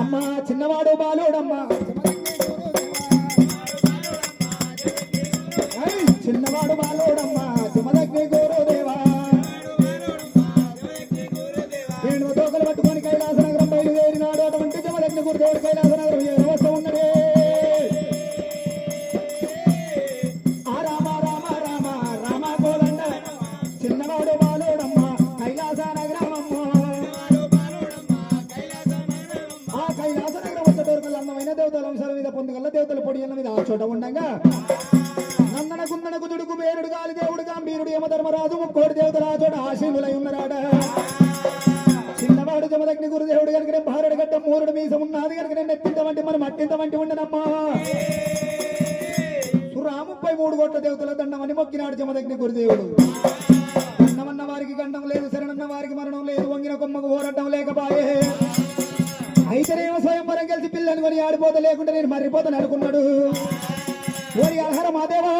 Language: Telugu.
అమ్మ చిన్నవాడు బాలుడమ్మా చిన్నవాడు బాలుడమ్మా సుమదగ్ని గురుదేవా నేను తోకలు పట్టుకొని కైలాసనగరం బయలుదేరినాడు అటువంటి సుమదగ్ని గురుదేవుడు కైలాసనగరం ఏ వ్యవస్థ ఉన్నదే ఆ రామ రామ రామ రామ గోదండ చిన్నవాడు బాలుడమ్మా కైలాసనగరమమ్మ ఆ కైలాసనగరం వచ్చేటోరుకల్ అందమైన దేవతల అంశాల మీద పొందుగల దేవతల పొడి అన్న మీద ఆ చోట ఉండగా నందన కుందన కుదుడుకు మేరుడు గాలి దేవుడు గంభీరుడు యమధర్మరాజు ముక్కోడి దేవతరాజోడ ఆశీనులై ఉన్నారాడ చిన్నవాడు జమదగ్ని గురుదేవుడు కనుక భారుడు గడ్డ మూరుడు మీసం ఉన్నది కనుక నేను ఎత్తింత వంటి మనం అట్టింత వంటి ఉండనమ్మా సురా 33 కోట్ల దేవతల దండమని మొక్కినాడు జమదగ్ని గురుదేవుడు దండమన్న వారికి గండం లేదు శరణన్న వారికి మరణం లేదు వంగిన కొమ్మకు ఓరడ్డం లేకపాయే అయితేనేమో స్వయంవరం కలిసి పిల్లని కొని ఆడిపోత లేకుండా నేను మర్రిపోతాను అనుకున్నాడు ఓరి అర్హర మాదేవా